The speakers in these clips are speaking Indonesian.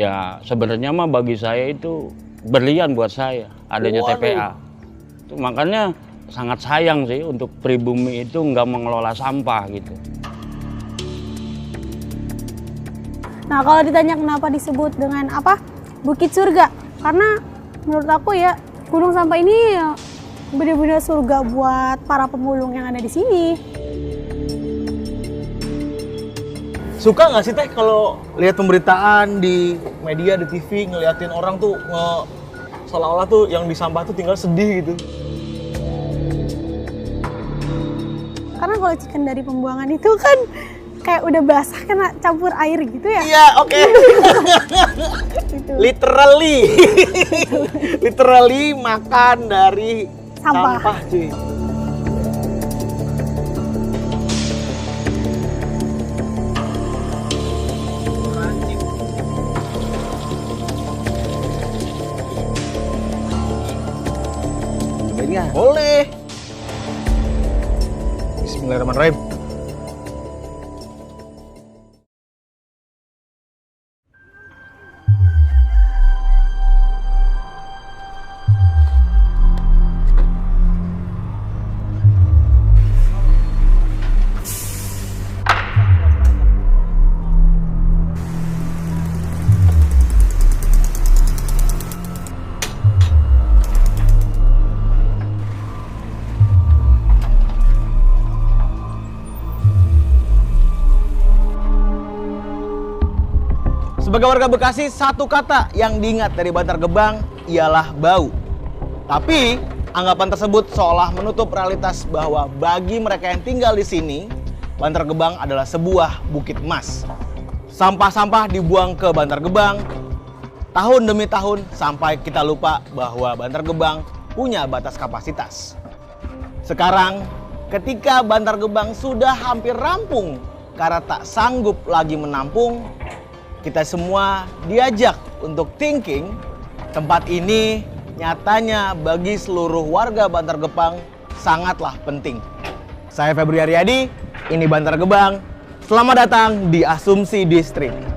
Ya sebenarnya mah bagi saya itu berlian buat saya adanya TPA. Itu makanya sangat sayang sih untuk pribumi itu nggak mengelola sampah gitu. Nah, kalau ditanya kenapa disebut dengan apa? Bukit Surga. Karena menurut aku ya, gunung sampah ini ya benar-benar surga buat para pemulung yang ada di sini. Suka nggak sih Teh kalau lihat pemberitaan di media, di TV, ngeliatin orang tuh seolah-olah tuh yang di sampah tuh tinggal sedih gitu? Karena kalau ikan dari pembuangan itu kan kayak udah basah kena campur air gitu ya. Iya, oke. Gitu. Literally makan dari sampah cuy. Cobain nggak? Boleh. Bismillahirrahmanirrahim. Sebagai warga Bekasi, satu kata yang diingat dari Bantar Gebang ialah bau. Tapi, anggapan tersebut seolah menutup realitas bahwa bagi mereka yang tinggal di sini, Bantar Gebang adalah sebuah bukit emas. Sampah-sampah dibuang ke Bantar Gebang tahun demi tahun sampai kita lupa bahwa Bantar Gebang punya batas kapasitas. Sekarang, ketika Bantar Gebang sudah hampir rampung karena tak sanggup lagi menampung, kita semua diajak untuk thinking, tempat ini nyatanya bagi seluruh warga Bantar Gebang sangatlah penting. Saya Febri Haryadi, ini Bantar Gebang. Selamat datang di Asumsi District.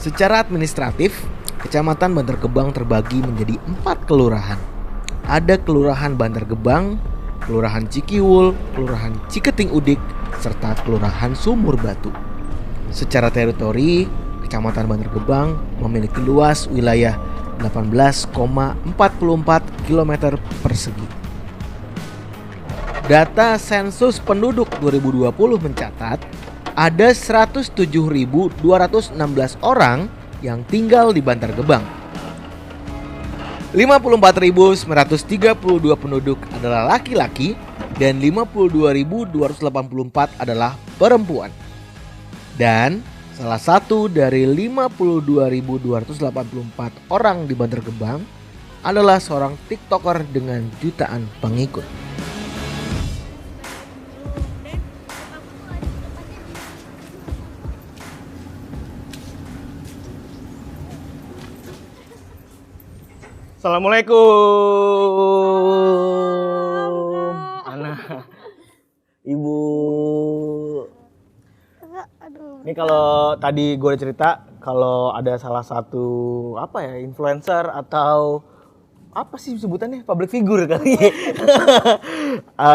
Secara administratif, Kecamatan Bantar Gebang terbagi menjadi 4 kelurahan. Ada Kelurahan Bantar Gebang, Kelurahan Cikiwul, Kelurahan Ciketing Udik, serta Kelurahan Sumur Batu. Secara teritori, Kecamatan Bantar Gebang memiliki luas wilayah 18,44 km persegi. Data sensus penduduk 2020 mencatat ada 107.216 orang yang tinggal di Bantar Gebang. 54.932 penduduk adalah laki-laki dan 52.284 adalah perempuan. Dan salah satu dari 52.284 orang di Bantar Gebang adalah seorang TikToker dengan jutaan pengikut. Assalamualaikum. Anak, Ibu. Ini kalau tadi gue udah cerita, kalau ada salah satu influencer atau apa sih sebutannya, public figure kali ya.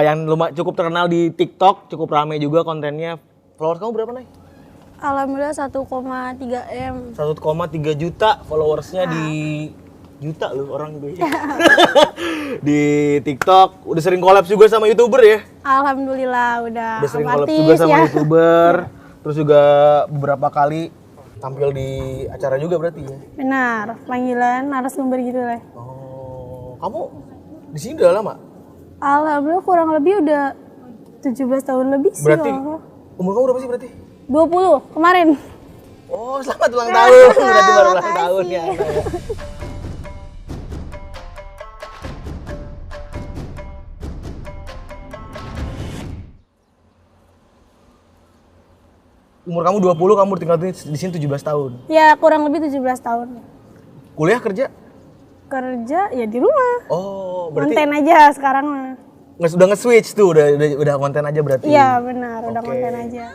Yang cukup terkenal di TikTok, cukup ramai juga kontennya. Followers kamu berapa, Nay? Alhamdulillah 1,3 M. 1,3 juta followersnya di juta loh orang gue. Di TikTok udah sering collab juga sama YouTuber ya. Alhamdulillah udah Sering collab artis juga sama ya. YouTuber. Terus juga beberapa kali tampil di acara juga berarti ya. Benar, panggilan narasumber gitu lah. Oh, kamu di sini udah lama? Alhamdulillah kurang lebih udah 17 tahun lebih sih. Berarti kalau umur kamu berapa sih berarti? 20 kemarin. Oh, selamat ulang tahun. Berarti baru ulang tahun ya. Umur kamu 20, kamu tinggal di sini 17 tahun. Ya kurang lebih 17 tahun. Kuliah kerja? Kerja ya di rumah. Oh, berarti Konten aja sekarang mah. udah nge-switch tuh, udah konten aja berarti. Iya benar, udah Oke. konten aja.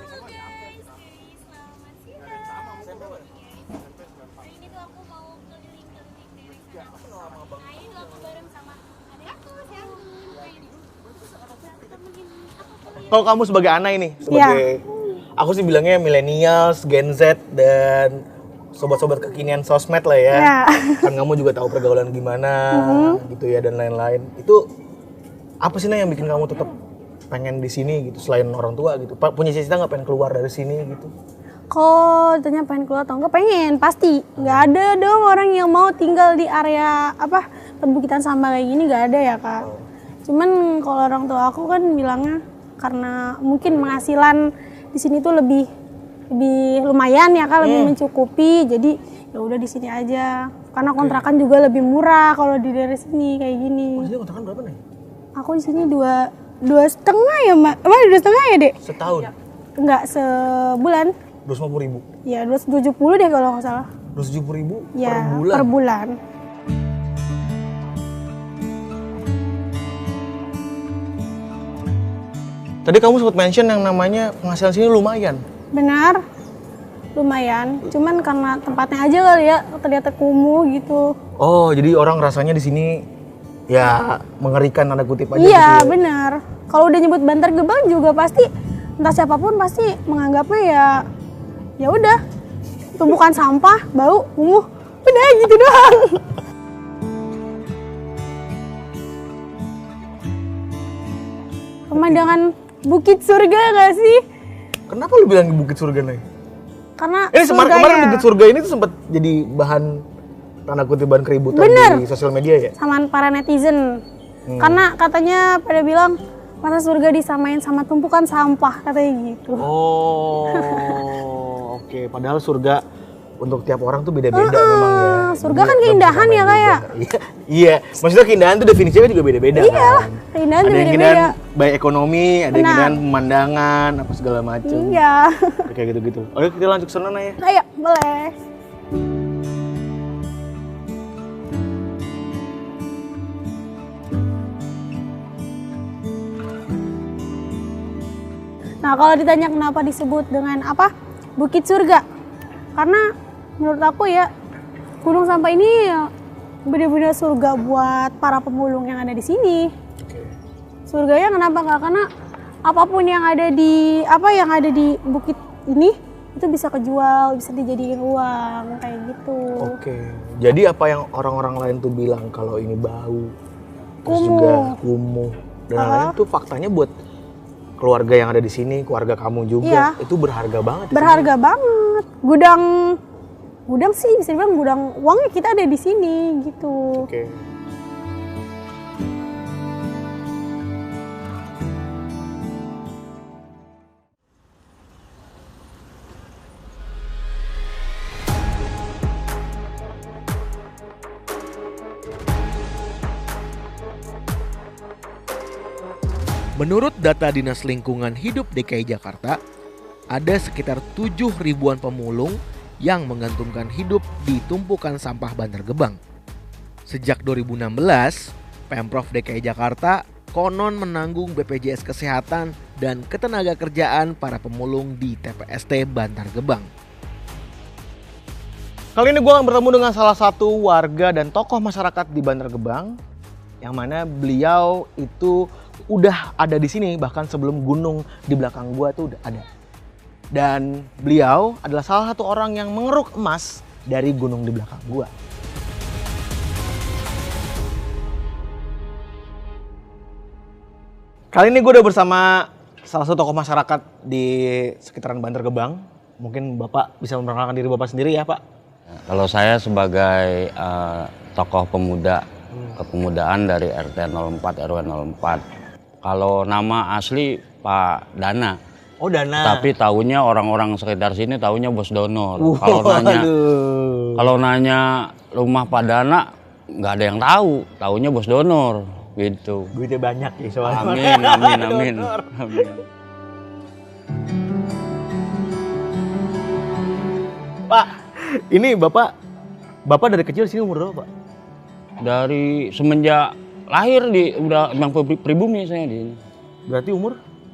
Kalau kamu sebagai anak ini, sebagai aku sih bilangnya millennials, Gen Z dan sobat-sobat kekinian sosmed lah ya. Ya. Kan kamu juga tahu pergaulan gimana gitu ya dan lain-lain. Itu apa sih Nay yang bikin kamu tetap pengen di sini gitu selain orang tua gitu? Punya cita-cita nggak pengen keluar dari sini gitu? Kalau ditanya pengen keluar atau enggak, pengen pasti. Nggak ada dong orang yang mau tinggal di area apa perbukitan sampah kayak gini, nggak ada ya kak. Cuman kalau orang tua aku kan bilangnya karena mungkin penghasilan di sini tuh lebih lumayan ya kak, lebih mencukupi. Jadi ya udah di sini aja. Karena kontrakan juga lebih murah kalau di daerah sini kayak gini. Oh, jadi kontrakan berapa nih? Aku di sini dua setengah ya mbak. Emang 2,5 ya dek? Setahun? Enggak, sebulan. 250.000? Ya 270 deh kalau nggak salah. 270.000 Ya, per bulan? per bulan. Tadi kamu sempat mention yang namanya penghasilan sini lumayan. Benar, lumayan. Cuman karena tempatnya aja kali ya, ternyata kumuh gitu. Oh, jadi orang rasanya di sini ya mengerikan tanda kutip aja Iya, gitu ya? benar. Kalau udah nyebut Bantar Gebang juga pasti, entah siapapun pasti menganggapnya ya udah, tumpukan sampah, bau, kumuh, udah gitu doang. Pemandangan Bukit Surga gak sih? Kenapa lu bilang Bukit Surga nih? Karena Ini surganya. kemarin Bukit Surga ini tuh sempat jadi bahan tanda kutip bahan keributan Bener. di sosial media ya? Sama para netizen. Karena katanya pada bilang masa surga disamain sama tumpukan sampah katanya gitu. Oh, oke. Padahal surga untuk tiap orang tuh beda-beda memang ya. Surga kan keindahan ya kayak. Iya, maksudnya keindahan tuh definisinya juga beda-beda Iya, kan. keindahan Ada tuh yang beda-beda. keindahan baik ekonomi, ada yang Benar. keindahan pemandangan, apa segala macam. Iya. Kayak gitu-gitu. Oke, kita lanjut ke sana Nay, ya. Ayo, boleh. Nah, kalau ditanya kenapa disebut dengan apa? Bukit Surga. Karena menurut aku ya, Gunung Sampah ini ya benar-benar surga buat para pemulung yang ada di sini. Surganya kenapa Kak? Karena apapun yang ada di bukit ini itu bisa kejual, bisa dijadikan uang kayak gitu. Oke. Jadi apa yang orang-orang lain tuh bilang kalau ini bau, terus Kumuh. juga kumuh dan lain-lain tuh faktanya buat keluarga yang ada di sini, keluarga kamu juga Iya. itu berharga banget. di Berharga banget. Gudang sih bisa dibilang gudang uangnya kita ada di sini gitu. sini. Oke. Menurut data Dinas Lingkungan Hidup DKI Jakarta, ada sekitar 7 ribuan pemulung yang menggantungkan hidup di tumpukan sampah Bantar Gebang. Sejak 2016, Pemprov DKI Jakarta konon menanggung BPJS Kesehatan dan Ketenagakerjaan para pemulung di TPST Bantar Gebang. Kali ini gue akan bertemu dengan salah satu warga dan tokoh masyarakat di Bantar Gebang, yang mana beliau itu udah ada di sini bahkan sebelum gunung di belakang gue tuh udah ada. Dan beliau adalah salah satu orang yang mengeruk emas dari gunung di belakang gua. Kali ini gue udah bersama salah satu tokoh masyarakat di sekitaran Bantar Gebang. Mungkin Bapak bisa memperkenalkan diri Bapak sendiri ya, Pak? Kalau saya sebagai tokoh pemuda kepemudaan dari RT 04 RW 04. Kalau nama asli Pak Dana. Oh, Dana. Tapi taunya orang-orang sekitar sini taunya Bos Donor. Aduh. Kalau nanya rumah Pak Dana nggak ada yang tahu, taunya Bos Donor gitu. Duitnya banyak ya soalnya. Amin, amin, amin, amin. Pak, ini Bapak dari kecil sini umur berapa, Pak? Dari semenjak lahir udah emang pribumi saya di sini. Berarti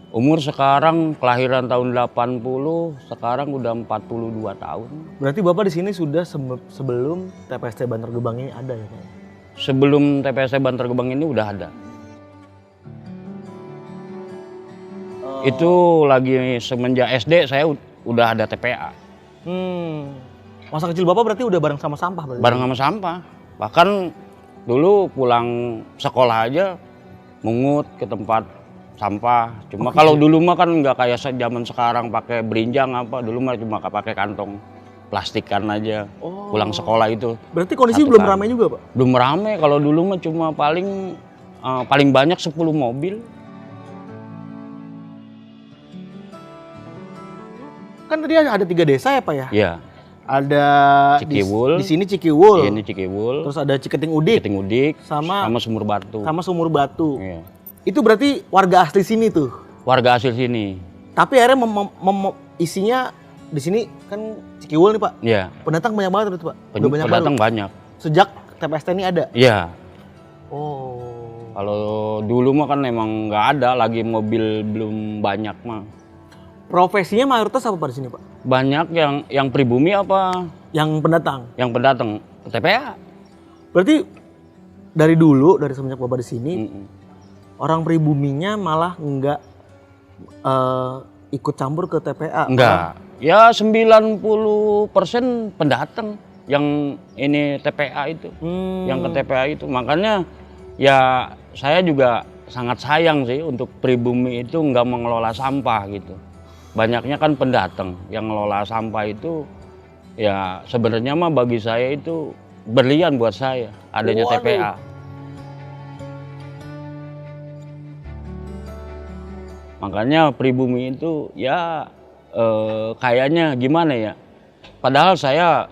Umur sekarang kelahiran tahun 80, sekarang udah 42 tahun. Berarti Bapak di sini sudah sebelum TPST Bantar Gebang ini ada ya, Pak? Sebelum TPST Bantar Gebang ini udah ada. Itu lagi semenjak SD saya udah ada TPA. Masa kecil Bapak berarti udah bareng sama sampah berarti? Bareng sama sampah. Bahkan dulu pulang sekolah aja mungut ke tempat sampah. Cuma kalau dulu mah kan nggak kayak zaman sekarang pakai berinjang apa. Dulu mah cuma pakai kantong plastikan aja. Pulang sekolah itu. Berarti kondisi belum ramai juga, Pak? Belum ramai. Kalau dulu mah cuma paling banyak 10 mobil. Kan tadi ada 3 desa ya, Pak ya? Iya. Ada Cikiwul. di sini Cikiwul. Ini Cikiwul. Terus ada Ciketing Udik. Ciketing Udik sama Sumur Batu. Sama Sumur Batu. Iya. Itu berarti warga asli sini tuh. Warga asli sini. Tapi akhirnya isinya di sini kan Cikiwul nih, Pak. Iya. Pendatang banyak banget itu, Pak. Udah banyak Pendatang banget. banyak. Sejak TPST ini ada. Iya. Oh. Kalau dulu mah kan emang nggak ada lagi mobil belum banyak mah. Profesinya mayoritas apa, Pak, di sini, Pak? Banyak yang pribumi apa? Yang pendatang. Yang pendatang ke TPA. Berarti dari dulu, dari semenjak Bapak di sini, orang pribuminya malah nggak ikut campur ke TPA. Enggak. Ya 90% pendatang yang ini TPA itu. Yang ke TPA itu. Makanya ya saya juga sangat sayang sih untuk pribumi itu nggak mengelola sampah gitu. Banyaknya kan pendatang yang ngelola sampah itu ya sebenarnya mah bagi saya itu berlian buat saya adanya TPA. Makanya pribumi itu ya kayaknya gimana ya. Padahal saya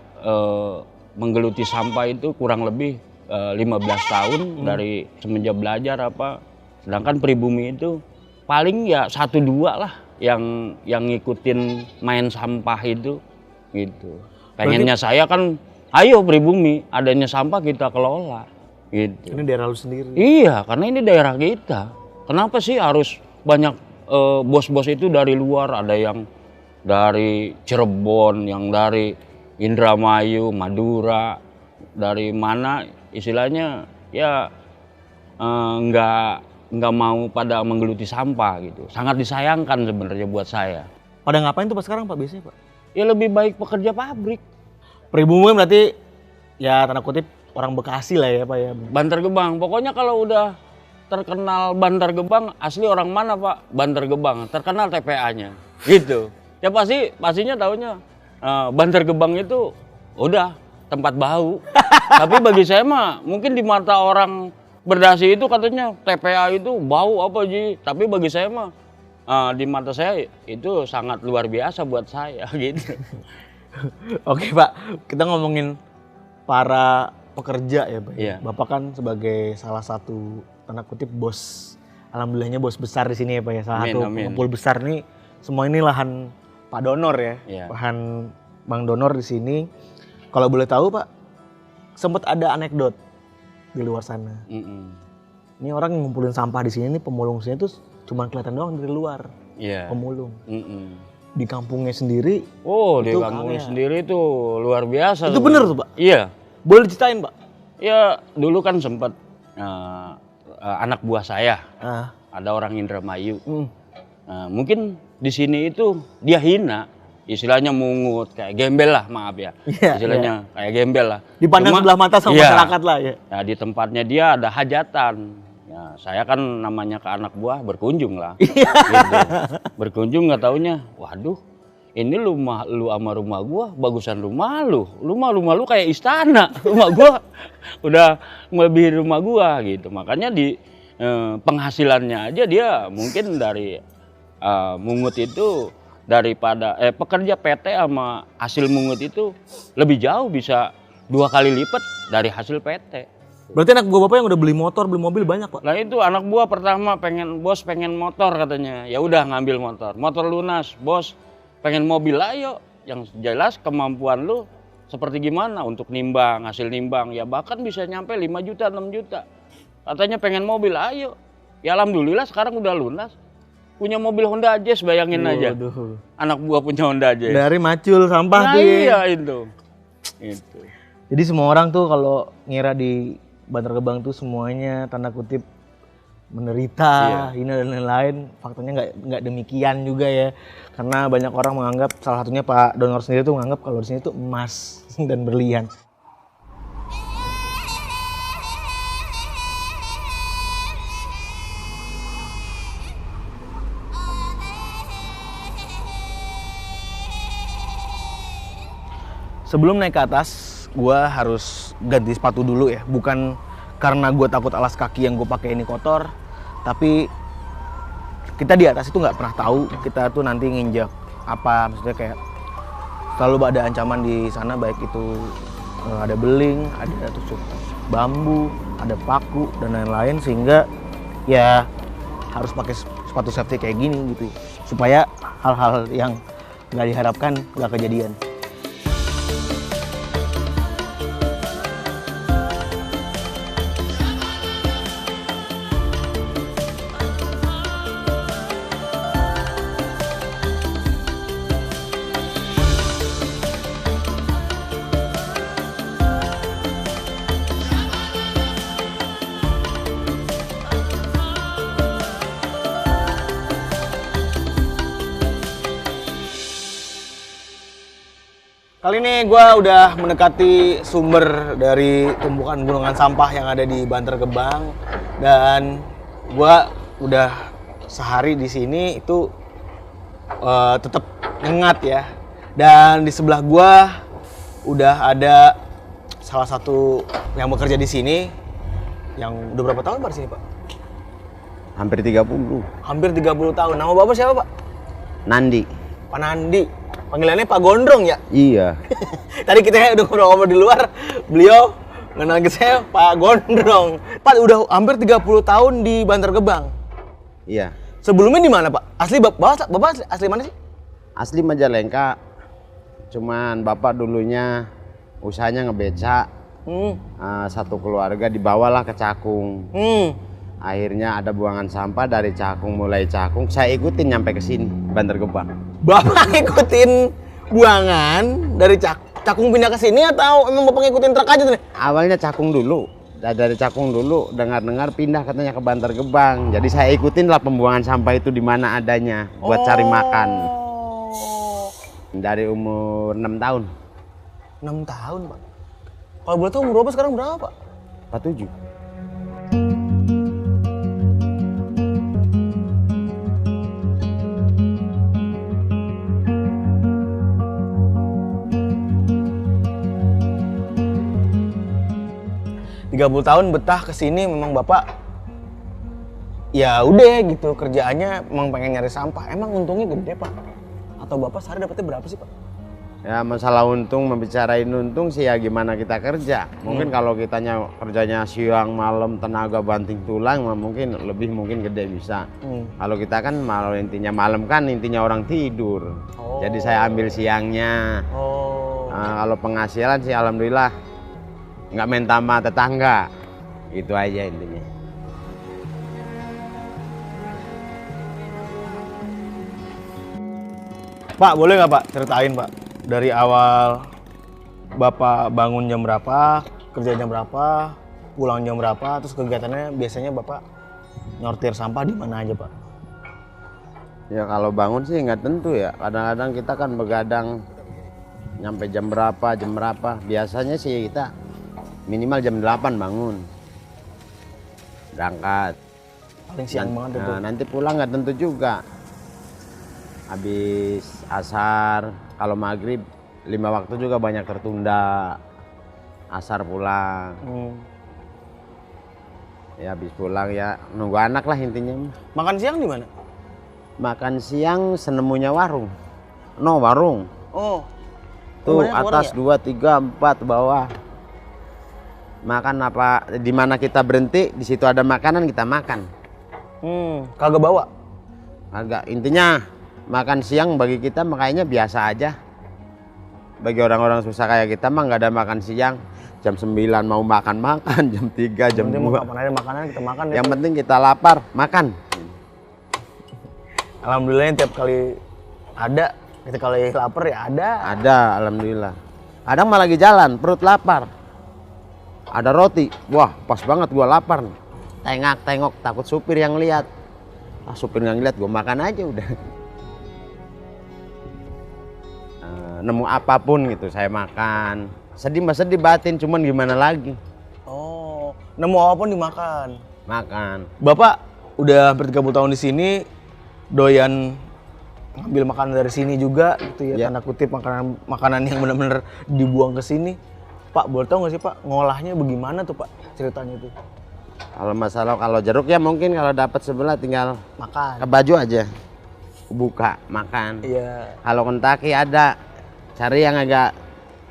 menggeluti sampah itu kurang lebih 15 tahun dari semenjak belajar apa. Sedangkan pribumi itu paling ya 1-2 lah yang ngikutin main sampah itu gitu. Pengennya saya kan ayo pribumi adanya sampah kita kelola gitu. Ini daerah lu sendiri. Iya, karena ini daerah kita. Kenapa sih harus banyak bos-bos itu dari luar, ada yang dari Cirebon, yang dari Indramayu, Madura, dari mana istilahnya ya nggak mau pada menggeluti sampah gitu. Sangat disayangkan sebenarnya buat saya. Pada ngapain tuh, Pak, sekarang, Pak, biasanya, Pak? Ya lebih baik pekerja pabrik. Pribumi berarti ya tanda kutip orang Bekasi lah ya, Pak ya. Bantar Gebang. Pokoknya kalau udah terkenal Bantar Gebang, asli orang mana, Pak? Bantar Gebang. Terkenal TPA-nya. Gitu. Ya pastinya taunya Bantar Gebang itu udah tempat bau. Tapi bagi saya mah mungkin di mata orang Berdasi itu katanya TPA itu bau apa Ji, tapi bagi saya mah di mata saya itu sangat luar biasa buat saya gitu. Oke, Pak, kita ngomongin para pekerja ya, Pak. Iya. Bapak kan sebagai salah satu tanda kutip bos, alhamdulillahnya bos besar di sini ya, Pak ya. Salah satu pengumpul besar nih. Semua ini lahan Pak Donor ya, lahan Bang Donor di sini. Kalau boleh tahu, Pak, sempat ada anekdot di luar sana. Ini orang yang ngumpulin sampah di sini nih, pemulung sini tuh cuma kelihatan doang dari luar. Pemulung. Di kampungnya sendiri. Oh, di kampungnya sendiri tuh luar biasa. Itu bener tuh, Pak? Iya. Boleh diceritain, Pak? Ya, dulu kan sempat anak buah saya ada orang Indramayu. Mungkin di sini itu dia hina, istilahnya mungut, kayak gembel lah, maaf ya. Iya, Istilahnya kayak gembel lah. Dipandang Cuma, sebelah mata sama iya, masyarakat lah ya. ya di tempatnya dia ada hajatan. Ya, saya kan namanya ke anak buah berkunjung lah. Iya. Gitu. Berkunjung nggak taunya, waduh, ini lu sama rumah gua bagusan rumah lu. Rumah lu kayak istana. Rumah gua udah melebihi rumah gua gitu. Makanya di penghasilannya aja dia mungkin dari mungut itu daripada pekerja PT sama hasil mungut itu lebih jauh, bisa 2 kali lipat dari hasil PT. Berarti anak buah bapak yang udah beli motor, beli mobil banyak pak? Nah itu anak buah pertama pengen motor katanya. Ya udah ngambil motor. Motor lunas, bos. Pengen mobil, ayo. Yang jelas kemampuan lu seperti gimana untuk nimbang, hasil nimbang. Ya bahkan bisa nyampe 5 juta, 6 juta. Katanya pengen mobil, ayo. Ya alhamdulillah sekarang udah lunas. Punya mobil Honda Jazz, bayangin aja. Anak buah punya Honda Jazz. Dari macul sampah Nah tuh. iya itu. Itu. Jadi semua orang tuh kalau ngira di Bantar Gebang tuh semuanya tanda kutip menderita, hina dan lain-lain. Faktanya nggak demikian juga ya. Karena banyak orang menganggap, salah satunya Pak Donor sendiri tuh menganggap kalau di sini tuh emas dan berlian. Sebelum naik ke atas, gue harus ganti sepatu dulu ya. Bukan karena gue takut alas kaki yang gue pakai ini kotor, tapi kita di atas itu nggak pernah tahu kita tuh nanti nginjak apa. Maksudnya kayak selalu ada ancaman di sana, baik itu ada beling, ada tusuk bambu, ada paku dan lain-lain, sehingga ya harus pakai sepatu safety kayak gini gitu, supaya hal-hal yang nggak diharapkan nggak kejadian. Kali ini gue udah mendekati sumber dari tumpukan gunungan sampah yang ada di Bantar Gebang, dan gue udah sehari di sini itu tetap nyengat ya. Dan di sebelah gue udah ada salah satu yang bekerja di sini yang udah berapa tahun Pak di sini Pak? Hampir 30. Hampir 30 tahun. Nama Bapak siapa Pak? Nandi. Pak Nandi. Panggilannya Pak Gondrong ya? Iya. Tadi kita udah ngobrol-ngobrol di luar, beliau kenal ke saya Pak Gondrong. Pak udah hampir 30 tahun di Bantar Gebang. Iya. Sebelumnya di mana Pak? Asli Bapak asli mana sih? Asli Majalengka. Cuman Bapak dulunya usahanya ngebeca. Satu keluarga dibawalah ke Cakung. Akhirnya ada buangan sampah dari Cakung, mulai Cakung saya ikutin nyampe ke sini, Bantar Gebang. Bapak ngikutin buangan dari Cakung pindah ke sini atau emang Bapak ngikutin truk aja tuh nih? Awalnya Cakung dulu. Dari Cakung dulu dengar-dengar pindah katanya ke Bantar Gebang. Jadi saya ikutin lah pembuangan sampah itu di mana adanya buat cari makan. Dari umur 6 tahun. 6 tahun Pak. Kalau boleh tahu umur Bapak sekarang berapa Pak? 47. Tahun betah kesini, memang Bapak ya udah gitu kerjaannya emang pengen nyari sampah. Emang untungnya gede Pak? Atau Bapak sehari dapetnya berapa sih Pak? Ya masalah untung, membicarain untung sih ya gimana kita kerja. Mungkin kalau kitanya kerjanya siang malam tenaga banting tulang mungkin lebih gede bisa. Kalau kita kan malah intinya malam kan intinya orang tidur. Jadi saya ambil siangnya. Kalau penghasilan sih alhamdulillah nggak main sama tetangga. Itu aja intinya. Pak, boleh nggak Pak ceritain Pak, dari awal Bapak bangun jam berapa, kerja jam berapa, pulang jam berapa, terus kegiatannya biasanya Bapak nyortir sampah di mana aja Pak? Ya kalau bangun sih nggak tentu ya. Kadang-kadang kita kan begadang nyampe jam berapa. Biasanya sih kita minimal jam 8 bangun. Berangkat. Paling siang banget itu. Nah, nanti pulang nggak tentu juga. Habis asar, kalau maghrib 5 waktu juga banyak tertunda. Asar pulang. Ya habis pulang ya nunggu anak lah intinya. Makan siang di mana? Makan siang senemunya warung. No, warung. Oh. Tuh Rumahnya warung atas ya? 2, 3, 4 bawah. Makan apa di mana kita berhenti, di situ ada makanan kita makan. Kagak bawa. Agak intinya makan siang bagi kita makanya biasa aja. Bagi orang-orang susah kayak kita mah nggak ada makan siang. Jam 9 mau makan, jam 3, jam 2. Kapan ada makanan kita makan. Yang penting kita lapar, makan. Alhamdulillah tiap kali ada, kita kali lapar ya ada. Ada, alhamdulillah. Kadang mah lagi jalan, perut lapar. Ada roti, wah pas banget gua lapar nih. Tengok takut supir yang lihat. Supir nggak ngeliat, gua makan aja udah. Nemu apapun gitu saya makan. Sedih mah sedih batin, cuman gimana lagi. Oh, nemu apapun dimakan. Makan. Bapak udah hampir 30 tahun di sini, doyan ngambil makanan dari sini juga gitu ya, tanda kutip makanan yang benar-benar dibuang ke sini. Pak, boleh tahu nggak sih Pak, ngolahnya bagaimana tuh Pak ceritanya tuh? Kalau jeruk ya mungkin kalau dapat sebelah tinggal Makan. ke baju aja. Buka, makan. Iya. Kalau Kentucky ada, cari yang agak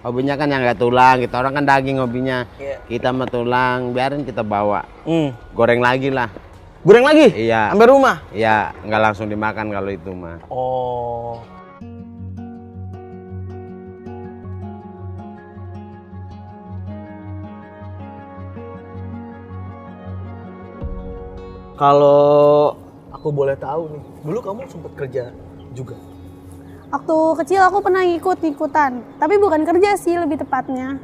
hobinya kan yang agak tulang gitu. Orang kan daging hobinya. Iya. Kita mah tulang, biarin kita bawa. Goreng lagi lah. Goreng lagi? Iya. Sampai rumah? Iya, nggak langsung dimakan kalau itu mah. Oh. Kalau aku boleh tahu nih, dulu kamu sempat kerja juga? Waktu kecil aku pernah ikutan, tapi bukan kerja sih lebih tepatnya.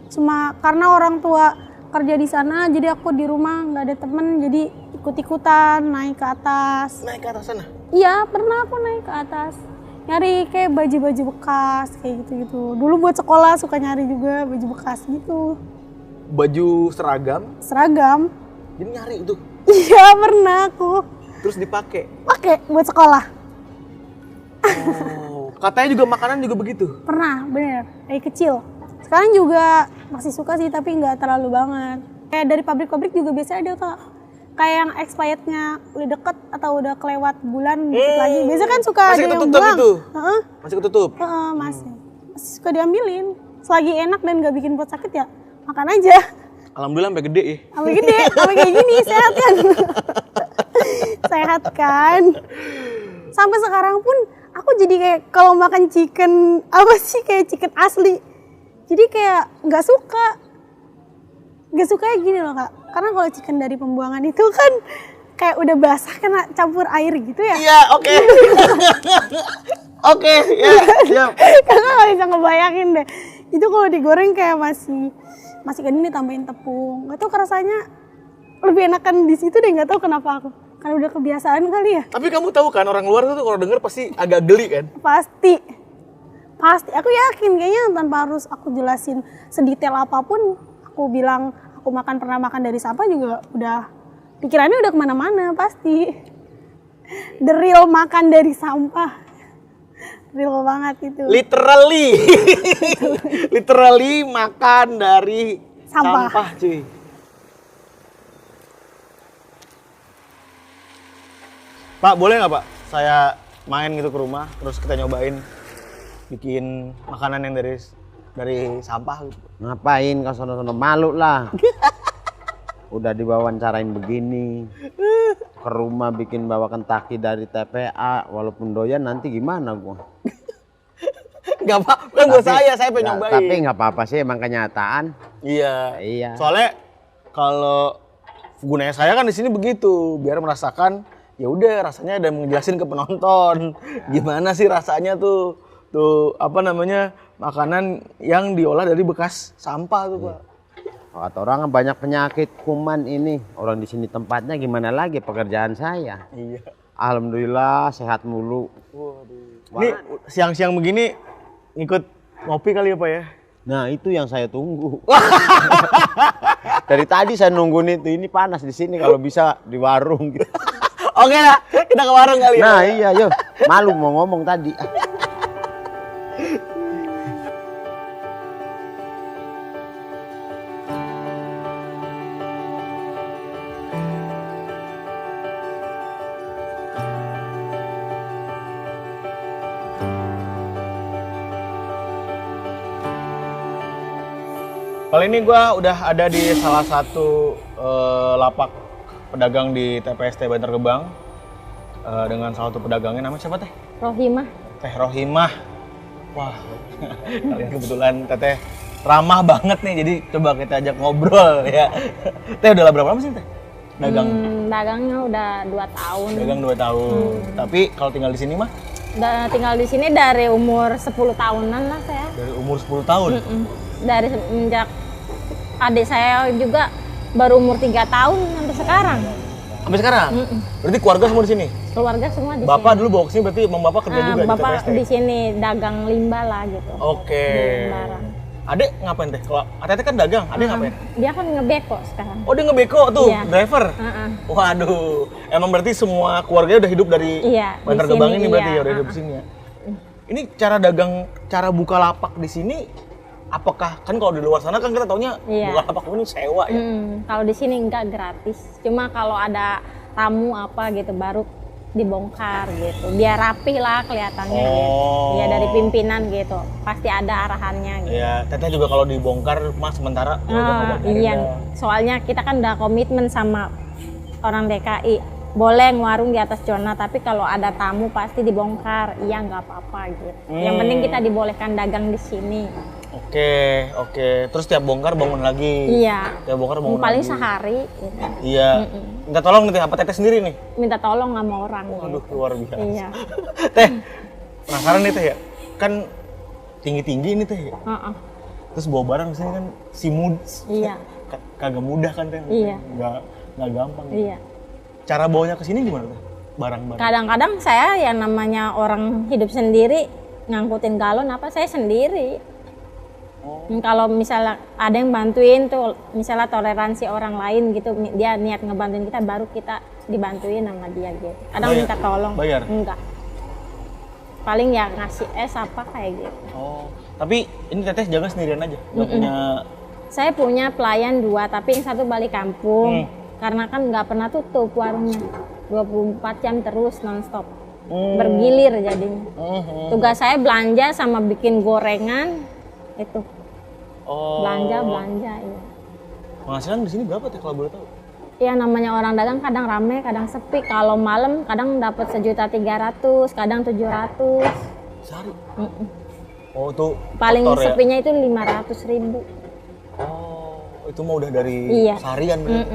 Cuma karena orang tua kerja di sana, jadi aku di rumah nggak ada temen, jadi ikut-ikutan naik ke atas. Naik ke atas sana? Iya, pernah aku naik ke atas. Nyari kayak baju-baju bekas, kayak gitu-gitu. Dulu buat sekolah suka nyari juga baju bekas gitu. Baju seragam? Seragam. Jadi nyari itu? Iya, pernah aku. Terus dipakai? Pakai buat sekolah. Oh, katanya juga makanan juga begitu? Pernah, bener. Dari kecil. Sekarang juga masih suka sih, tapi nggak terlalu banget. Kayak dari pabrik-pabrik juga biasanya ada Kak. Kayak yang expirednya udah deket atau udah kelewat bulan dikit lagi. Biasanya kan suka masih ada yang ketutup buang. itu? Masih ketutup? Masih suka diambilin. Selagi enak dan nggak bikin perut sakit ya makan aja. Alhamdulillah sampai gede ya? Sampai gede, sampai kayak gini, sehat kan? Sehat kan? Sampai sekarang pun aku jadi kayak kalau makan chicken, apa sih kayak chicken asli. Jadi kayak nggak suka ya gini loh Kak. Karena kalau chicken dari pembuangan itu kan kayak udah basah kena campur air gitu ya. Iya, oke. Oke, ya, siap. Kakak nggak bisa ngebayangin deh. Itu kalau digoreng kayak masih kan ini tambahin tepung. Nggak tahu rasanya lebih enakan di situ deh, nggak tahu kenapa aku. Karena udah kebiasaan kali ya. Tapi kamu tahu kan orang luar tuh kalau denger pasti agak geli kan? Pasti. Aku yakin kayaknya tanpa harus aku jelasin sedetail apapun. Aku bilang aku pernah makan dari sampah juga udah pikirannya udah kemana-mana pasti. The real makan dari sampah. Real banget itu. Literally makan dari Sampah. cuy. Pak, boleh nggak Pak? Saya main gitu ke rumah, terus kita nyobain bikin makanan yang dari sampah gitu. Ngapain kau sono-sono, malu lah. Udah diwawancarain begini. Ke rumah bikin bawa Kentucky dari TPA, walaupun doyan nanti gimana gua? Gak apa-apa, kan buat saya pengen nyobain. Tapi nggak apa-apa sih, emang kenyataan. Iya. Soalnya kalau gunanya saya kan di sini begitu, biar merasakan ya udah rasanya dan ngejelasin ke penonton gimana sih rasanya tuh apa namanya makanan yang diolah dari bekas sampah tuh Pak. Kata orang banyak penyakit kuman ini, orang di sini tempatnya gimana lagi pekerjaan saya. Iya. Alhamdulillah sehat mulu. Ini siang-siang begini ngikut ngopi kali ya Pak ya? Nah itu yang saya tunggu. Dari tadi saya nungguin itu. Ini panas di sini, kalau bisa di warung. Gitu. Oke lah, kita ke warung kali ya. Nah iya, yuk. Malu mau ngomong tadi. Kali ini gue udah ada di salah satu lapak pedagang di TPST Bantar Gebang dengan salah satu pedagangnya, namanya siapa Teh? Rohimah. Teh Rohimah. Wah, kalian kebetulan Teteh ramah banget nih, jadi coba kita ajak ngobrol ya. Teh udah berapa lama sih Teh dagang? Dagangnya udah 2 tahun. Dagang 2 tahun. Tapi kalau tinggal di sini mah? Udah tinggal di sini dari umur 10 tahunan lah saya. Dari umur 10 tahun? Dari semenjak adik saya juga baru umur 3 tahun sampai sekarang. Sampai sekarang? Berarti keluarga semua di sini? Keluarga semua di Bapak sini. dulu bawa ke sini, berarti Bang Bapak kerja juga Bapak di TPST? di sini dagang limbah lah gitu. Oke. Barang. Adek ngapain Teh? Kalau Teteh kan dagang, Adek ngapain? Dia kan ngebeko sekarang. Oh dia ngebeko tuh, Iya. driver? Waduh, emang berarti semua keluarga udah hidup dari Iya, Bantar di Gebang sini, ini berarti iya. ya, udah hidup di sini ya? Ini cara dagang, cara buka lapak di sini, apakah, kan kalau di luar sana kan kita taunya Iya. buka lapak ini sewa ya? Kalau di sini enggak gratis. Cuma kalau ada tamu apa gitu baru dibongkar gitu. Biar rapih lah kelihatannya gitu. Ya dari pimpinan gitu. Pasti ada arahannya gitu. Iya, Teteh juga kalau dibongkar Mas sementara ya udah ngebongkarin Iya, dah. soalnya kita kan udah komitmen sama orang DKI. Boleh ngewarung di atas zona, tapi kalau ada tamu pasti dibongkar. Iya, nggak apa-apa gitu. Yang penting kita dibolehkan dagang di sini. Oke. Terus tiap bongkar bangun lagi? Iya. Tiap bongkar bangun Paling lagi? sehari gitu. Iya. Minta tolong nih Teh, apa Teteh sendiri nih? Minta tolong sama orang Aduh, gitu. luar biasa. Iya. Teh, penasaran nih Teh ya? Kan tinggi-tinggi ini Teh ya? Heeh. Terus bawa barang di sini kan Iya. kagak mudah kan Teh? Iya. Nggak gampang. Iya. Cara bawanya ke sini gimana Teh? Barang-barang. Kadang-kadang saya yang namanya orang hidup sendiri ngangkutin galon apa saya sendiri. Kalau misalnya ada yang bantuin tuh, misalnya toleransi orang lain gitu, dia niat ngebantuin kita, baru kita dibantuin sama dia gitu. Kadang Bayar? minta tolong. Bayar? Enggak. Paling ya ngasih es apa kayak gitu. Oh, tapi ini Teteh jaga sendirian aja? Nggak punya... Saya punya pelayan 2, tapi yang satu balik kampung. Karena kan nggak pernah tutup warungnya. 24 jam terus nonstop. Bergilir jadinya. Tugas saya belanja sama bikin gorengan itu. Oh. Belanja iya. Penghasilan di sini berapa Teh kalau boleh tahu? Ya namanya orang dagang kadang rame, kadang sepi. Kalau malam kadang dapat 1.300.000, kadang 700. Sehari? Oh itu Paling faktor ya? sepinya itu 500.000. Oh, itu mah udah dari Iya. seharian berarti?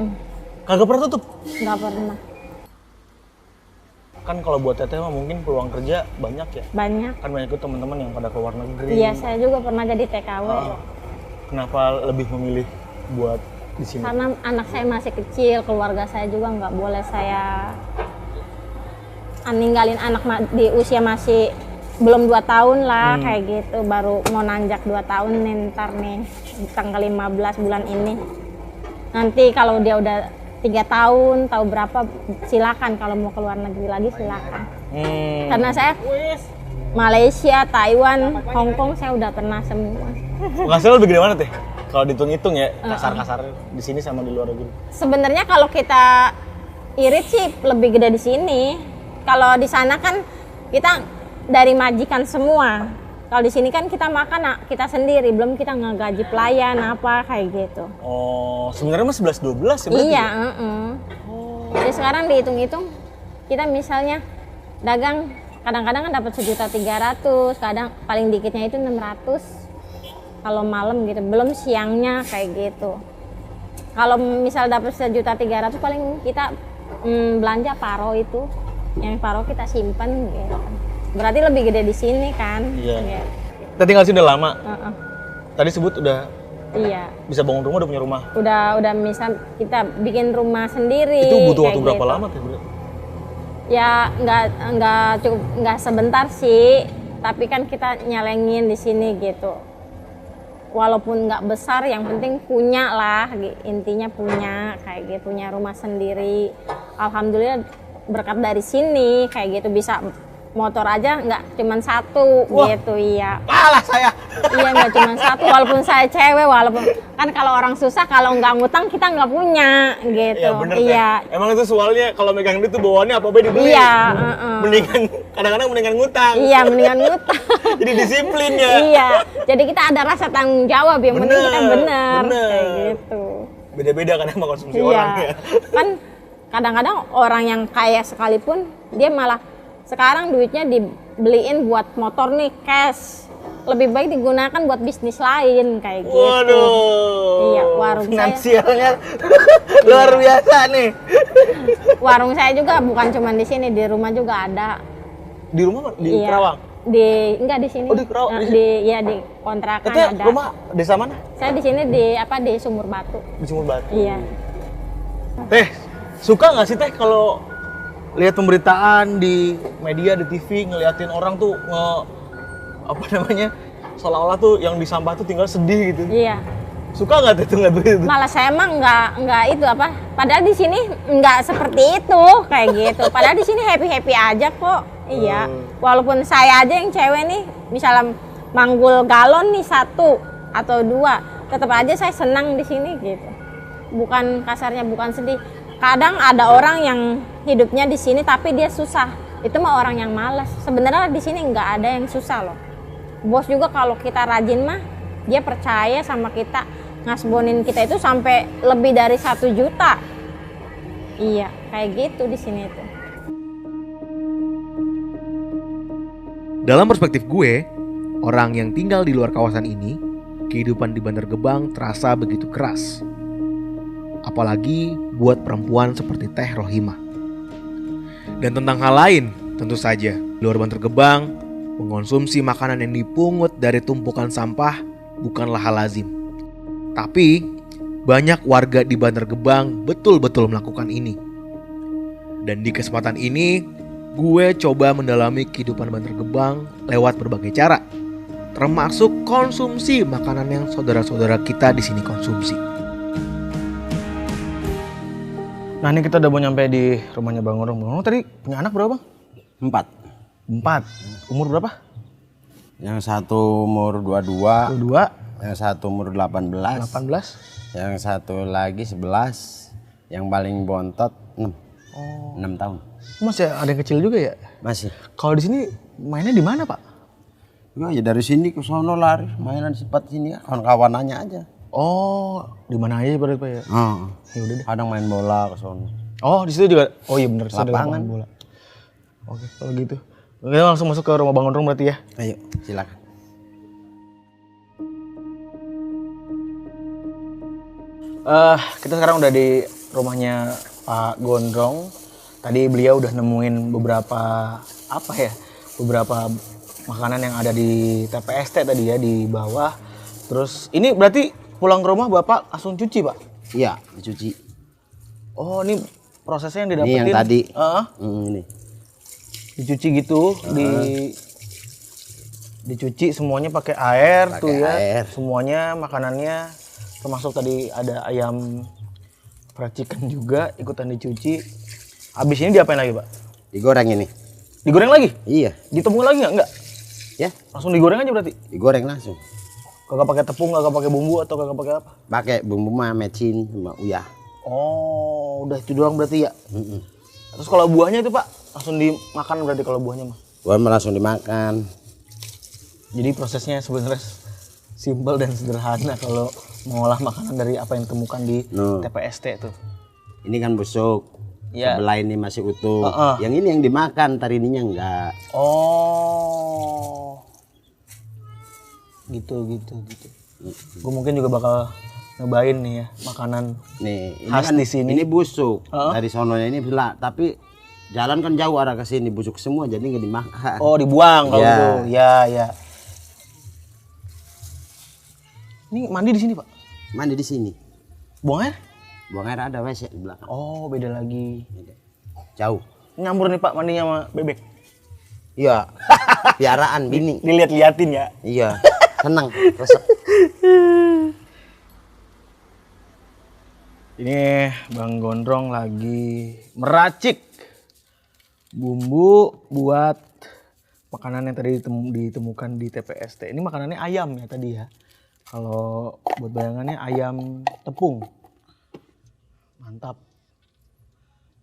Kagak pernah tutup? Nggak pernah. Kan kalau buat Teteh mah mungkin peluang kerja banyak ya? Banyak. Kan banyak itu teman-teman yang pada ke luar negeri. Iya, saya juga pernah jadi TKW. Kenapa lebih memilih buat di sini? Karena anak saya masih kecil, keluarga saya juga nggak boleh saya ninggalin anak di usia masih belum 2 tahun lah kayak gitu. Baru mau nanjak 2 tahun nih, ntar nih tanggal 15 bulan ini. Nanti kalau dia udah 3 tahun, tahu berapa, silakan kalau mau keluar negeri lagi silakan. Karena saya Malaysia, Taiwan, Hong Kong saya udah pernah semua. Penghasilan lebih gede mana Teh? Kalau dihitung-hitung ya, kasar-kasar di sini sama di luar negeri. Sebenarnya kalau kita irit sih lebih gede di sini. Kalau di sana kan kita dari majikan semua. Kalau di sini kan kita makan kita sendiri, belum kita ngegaji pelayan apa kayak gitu. Oh, sebenarnya mah 11-12 ya berarti? Iya, Jadi sekarang dihitung-hitung, kita misalnya dagang kadang-kadang kan dapat 1.300.000, kadang paling dikitnya itu 600 kalau malam gitu, belum siangnya kayak gitu. Kalau misal dapat 1.300.000 paling kita belanja paro itu, yang paro kita simpen gitu. Berarti lebih gede di sini kan? Iya. Gitu. Kita tinggal sini udah lama. Tadi sebut udah Iya. bisa bangun rumah, udah punya rumah. Udah misal kita bikin rumah sendiri. Itu butuh waktu kayak berapa gitu. lama Teh? Ya nggak sebentar sih, tapi kan kita nyelengin di sini gitu. Walaupun nggak besar, yang penting punya lah, intinya punya kayak gitu, punya rumah sendiri. Alhamdulillah berkat dari sini kayak gitu, bisa motor aja nggak cuman satu. Wah. Gitu. Iya. Kalah saya. Iya, nggak cuman satu, walaupun saya cewek, walaupun kan kalau orang susah kalau nggak ngutang kita nggak punya gitu. Iya bener Iya. Teh. Emang itu soalnya kalau megang duit tuh bawaannya apa-apa dibeli. Iya, Mendingan kadang-kadang mendingan ngutang. Iya, mendingan ngutang. Jadi disiplin ya. Iya, jadi kita ada rasa tanggung jawab, yang penting kita bener. bener. Kayak gitu. Beda-beda kan emang konsumsi Iya. orang ya. Kan kadang-kadang orang yang kaya sekalipun dia malah sekarang duitnya dibeliin buat motor nih cash. Lebih baik digunakan buat bisnis lain kayak gitu. Waduh. Iya, warung saya. Finansialnya luar biasa nih. Warung saya juga bukan cuma di sini, di rumah juga ada. Di rumah di Iya. Kerawang. Enggak di sini. Oh, di Kerawang, di Di kontrakan Itu ada. rumah desa mana? Saya di sini di Sumur Batu. Di Sumur Batu. Iya. Teh, suka nggak sih Teh kalau lihat pemberitaan di media, di TV, ngeliatin orang tuh apa namanya, seolah-olah tuh yang di sampah tuh tinggal sedih gitu. Iya. Suka nggak Teh tuh ngeliat begitu? Malah saya emang nggak itu apa. Padahal di sini nggak seperti itu kayak gitu. Padahal di sini happy aja kok. Iya. Walaupun saya aja yang cewek nih, misalnya manggul galon nih 1 atau 2, tetap aja saya senang di sini gitu. Bukan kasarnya bukan sedih. Kadang ada orang yang hidupnya di sini tapi dia susah. Itu mah orang yang malas. Sebenarnya di sini nggak ada yang susah loh. Bos juga kalau kita rajin mah dia percaya sama kita, ngasbonin kita itu sampai lebih dari 1 juta. Iya, kayak gitu di sini itu. Dalam perspektif gue, orang yang tinggal di luar kawasan ini, kehidupan di Bantar Gebang terasa begitu keras. Apalagi buat perempuan seperti Teh Rohimah. Dan tentang hal lain, tentu saja, di luar Bantar Gebang, mengonsumsi makanan yang dipungut dari tumpukan sampah bukanlah hal lazim. Tapi, banyak warga di Bantar Gebang betul-betul melakukan ini. Dan di kesempatan ini, gue coba mendalami kehidupan Bantar Gebang lewat berbagai cara, termasuk konsumsi makanan yang saudara-saudara kita di sini konsumsi. Nah ini kita udah mau nyampe di rumahnya Bang Gondrong. Bang Gondrong tadi punya anak berapa Bang? 4. 4. Umur berapa? Yang satu umur 22, 22, yang satu umur 18, 18. yang satu lagi 11, yang paling bontot 6. 6 tahun. Masih ada yang kecil juga ya? Masih. Kalau di sini mainnya di mana Pak? Ya dari sini ke sono lari, mainan sifat sini ya, kawan-kawanannya aja. Oh, di mana aja berarti Pak ya? Ya udah deh. Kadang main bola ke sono. Oh, di situ juga. Oh iya benar, ada Lapangan. lapangan bola. Oke, kalau gitu. Kita langsung masuk ke rumah Bang Gondrong berarti ya. Ayo, silakan. Kita sekarang udah di rumahnya Pak Gondrong. Tadi beliau udah nemuin beberapa beberapa makanan yang ada di TPST tadi ya di bawah. Terus ini berarti pulang ke rumah Bapak langsung cuci Pak? Iya, dicuci. Oh ini prosesnya yang Ini didapetin? yang tadi. Ini. Dicuci gitu, dicuci semuanya pakai air Pakai tuh ya. air. Semuanya makanannya termasuk tadi ada ayam fried chicken juga ikutan dicuci. Habis ini diapain lagi Pak? Digoreng ini. Digoreng lagi? Iya. Ditemuin lagi nggak? Enggak. Ya, Langsung digoreng aja berarti? digoreng langsung. Kagak pakai tepung, kagak pakai bumbu atau kagak pakai apa? Pakai bumbu mah mecin sama uyah. Oh, udah itu doang berarti ya? Terus kalau buahnya itu Pak, langsung dimakan berarti kalau buahnya mah? Buah langsung dimakan. Jadi prosesnya sebenarnya simpel dan sederhana kalau mengolah makanan dari apa yang ditemukan di TPST tuh. Ini kan busuk. Iya. Sebelah ini masih utuh. Heeh. Yang ini yang dimakan, tarininya enggak. Oh, gitu. Gue mungkin juga bakal nyobain nih ya makanan Nih, ini khas kan di sini. ini busuk. Heeh. Dari sononya ini belak, tapi jalan kan jauh arah ke sini, busuk semua jadi nggak dimakan. Oh, dibuang kalau Iya. gitu. Ya. Ini mandi di sini Pak? Mandi di sini. Buang air? Buang air ada WC di belakang. Oh, beda lagi. Jauh. nyampur nih Pak mandinya sama bebek? Iya. Piaraan bini. Dilihat-liatin ya. Iya. Seneng. Resep. Ini Bang Gondrong lagi meracik bumbu buat makanan yang tadi ditemukan di TPST. Ini makanannya ayam ya tadi ya. Kalau buat bayangannya ayam tepung. Mantap.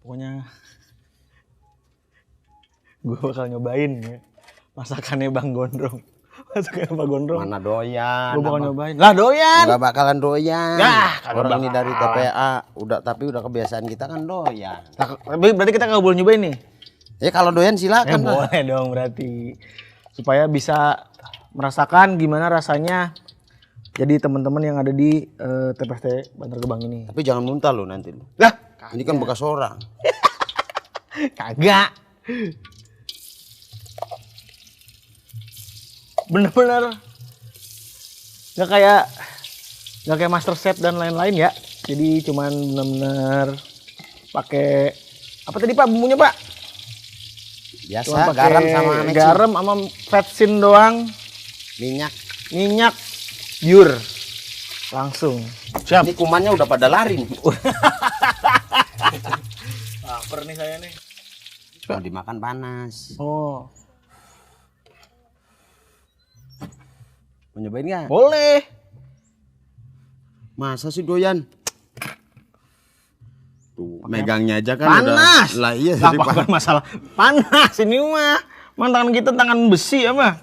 Pokoknya gue bakal nyobain ya masakannya Bang Gondrong. Masakannya Bang Gondrong. Mana doyan. Gue bakal nyobain. Lah doyan. Enggak bakalan doyan. Yah, kagak orang ini bakalan. dari TPA tapi udah kebiasaan kita kan doyan. Nah, berarti kita nggak boleh nyobain nih. Ya kalau doyan silakan lah. Boleh dong berarti. Supaya bisa merasakan gimana rasanya jadi teman-teman yang ada di TPST Bantar Gebang ini. Tapi jangan muntah lo nanti. Lah, Ini kan bekas orang. kagak. Bener-bener nggak kayak Master Chef dan lain-lain ya. Jadi cuman bener-bener pakai apa tadi Pak bumbunya Pak? Biasa Cuman pakai garam sama mecin. garam sama vetsin doang, minyak pure langsung. Siap. Ini kumannya udah pada lari nih. Lapar nih saya nih. Mau dimakan panas. Oh, Mau nyobain nggak? boleh. Masa sih doyan? Tuh, megangnya aja kan Panas. udah. Lah iya Lah, jadi bukan masalah panas ini mah. Tangan kita tangan besi ya mah.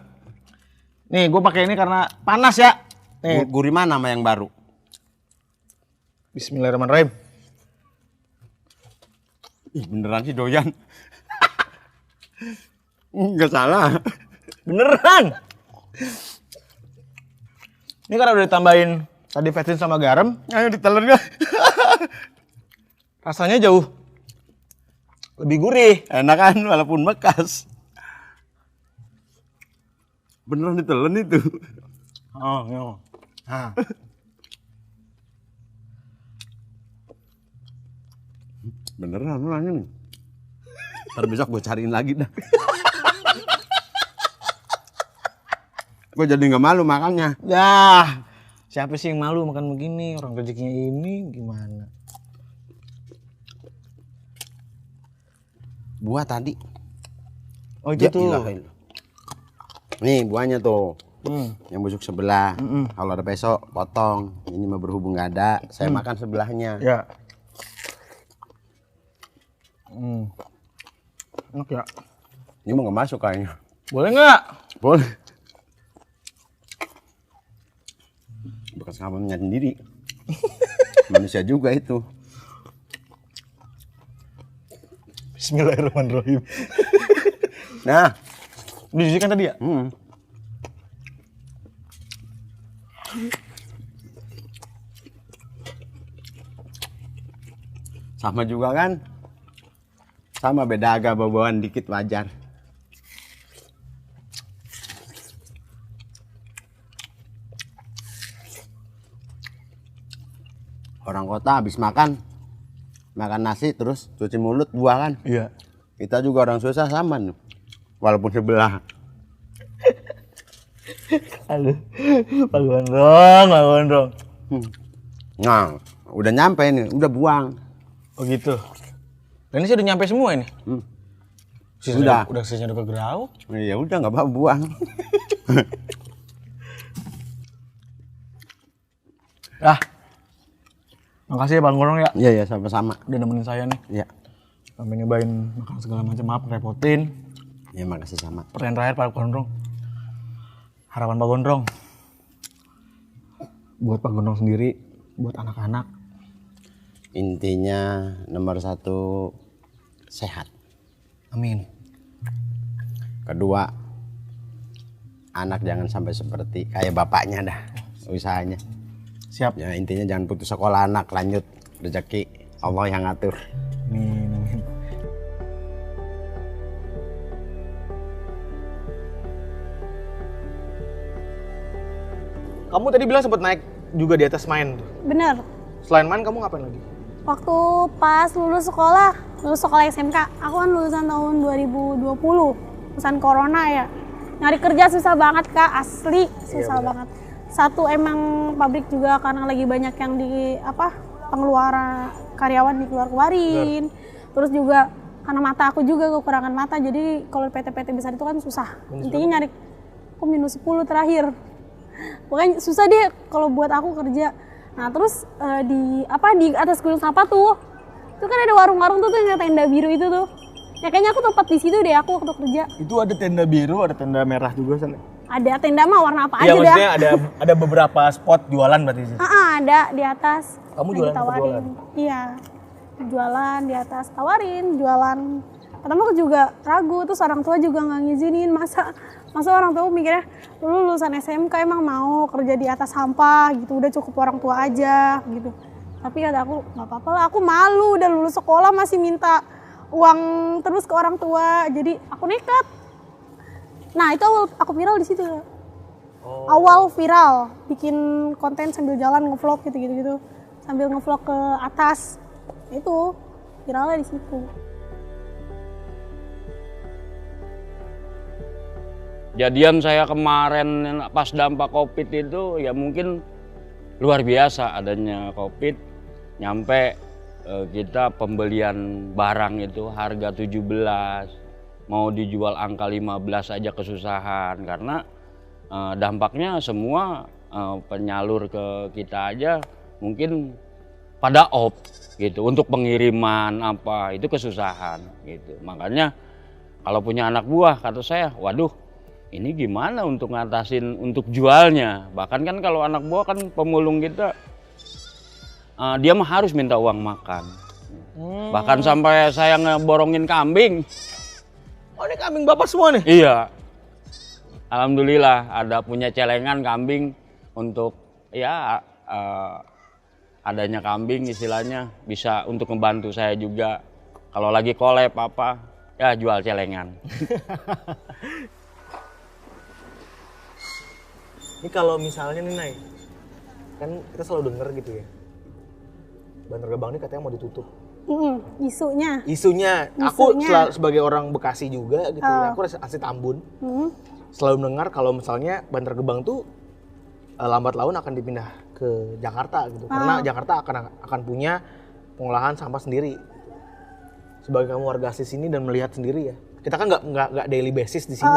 Nih, gue pakai ini karena panas ya. Nih, Gurih mana sama yang baru? Bismillahirrahmanirrahim. Ih, beneran sih doyan. Enggak salah. Beneran. Ini karena udah ditambahin tadi vetsin sama garam, Ayo ditelan nggak? rasanya jauh lebih gurih. Enak kan walaupun bekas. Beneran ditelan itu. Oh, iya. Nah. Beneran orangnya nih. Ntar besok gue cariin lagi dah. Gue jadi nggak malu makannya. Dah, siapa sih yang malu makan begini? Orang rezekinya ini gimana? Buah tadi. Oh itu Ya, tuh. ilaha illallah. Nih buahnya tuh. Hmm. Yang busuk sebelah. Kalau ada besok potong. Ini mah berhubung nggak ada, saya makan sebelahnya. Ya. Enak ya. Ini mah nggak masuk kayaknya. Boleh nggak? Boleh. Bekas kamarnya sendiri. Manusia juga itu. Bismillahirrahmanirrahim. Nah, Disisikan tadi ya? Sama juga kan? Sama beda agak bawaan dikit wajar. Orang kota habis makan nasi terus cuci mulut buah kan. Iya. Kita juga orang susah sama nih. Walaupun sebelah. Aduh, Pak Gondrong, Pak Gondrong. Nah, udah nyampe nih, udah buang. Oh gitu. Dan ini sih udah nyampe semua ini. Sudah. Udah sisanya udah kegerau. Ya udah nggak apa-apa buang. Ah, makasih ya Bang Gondrong ya. Iya ya sama-sama. Udah nemenin saya nih. Iya. Sampai nyobain makan segala macam, maaf repotin. Ya makasih sama. Pertanyaan terakhir Pak Gondrong. Harapan Pak Gondrong. Buat Pak Gondrong sendiri, buat anak-anak. Intinya nomor 1 sehat. Amin. Kedua, anak jangan sampai seperti kayak bapaknya dah usahanya. Siap. Ya intinya jangan putus sekolah anak, lanjut rezeki Allah yang ngatur. Amin, amin. Kamu tadi bilang sempat naik juga di atas main tuh. Bener. Selain main kamu ngapain lagi? Waktu pas lulus sekolah, lulus sekolah SMK. Aku kan lulusan tahun 2020, lulusan corona ya. Nyari kerja susah banget Kak, asli susah banget. Satu emang pabrik juga karena lagi banyak yang di pengeluaran karyawan dikeluarin. Terus juga karena mata aku juga kekurangan mata, jadi kalau PT-PT besar itu kan susah. Intinya nyari aku minus 10 terakhir. Pokoknya susah deh kalau buat aku kerja. Nah terus di atas gunung sampah tuh, itu kan ada warung-warung tuh yang tenda biru itu tuh. Ya kayaknya aku tempat di situ deh aku waktu kerja. Itu ada tenda biru, ada tenda merah juga sana. Ada tenda mah warna apa Iya, aja dah. maksudnya ada beberapa spot jualan berarti sih. Ada di atas. Kamu Nah, jualan ditawarin. jualan? Iya. Jualan di atas, tawarin, jualan. Pertama aku juga ragu, terus orang tua juga nggak ngizinin. Masa orang tua mikirnya, lu lulusan SMK emang mau kerja di atas sampah gitu, udah cukup orang tua aja gitu. Tapi kata aku, nggak apa-apa lah, aku malu udah lulus sekolah masih minta uang terus ke orang tua, jadi aku nekat. Nah itu aku viral di situ. Awal viral, bikin konten sambil jalan ngevlog gitu, sambil ngevlog ke atas, itu viralnya di situ. Jadian saya kemarin pas dampak COVID itu ya mungkin luar biasa adanya COVID. Nyampe kita pembelian barang itu harga 17, mau dijual angka 15 aja kesusahan karena dampaknya semua penyalur ke kita aja mungkin pada off gitu untuk pengiriman apa itu kesusahan gitu. Makanya kalau punya anak buah kata saya, waduh ini gimana untuk ngatasin untuk jualnya. Bahkan kan kalau anak buah kan pemulung kita dia mah harus minta uang makan. Bahkan sampai saya ngeborongin kambing. Oh ini kambing bapak semua nih? Iya. Alhamdulillah ada punya celengan kambing untuk ya adanya kambing istilahnya bisa untuk membantu saya juga. Kalau lagi kolab apa ya jual celengan. Ini kalau misalnya nih Nay, kan kita selalu denger gitu ya, Bantar Gebang ini katanya mau ditutup. Isunya. Aku sebagai orang Bekasi juga gitu ya, aku asli Tambun. Selalu mendengar kalau misalnya Bantar Gebang tuh lambat laun akan dipindah ke Jakarta gitu. Karena Jakarta akan punya pengolahan sampah sendiri. Sebagai kamu warga asli sini dan melihat sendiri ya. Kita kan nggak daily basis di sini,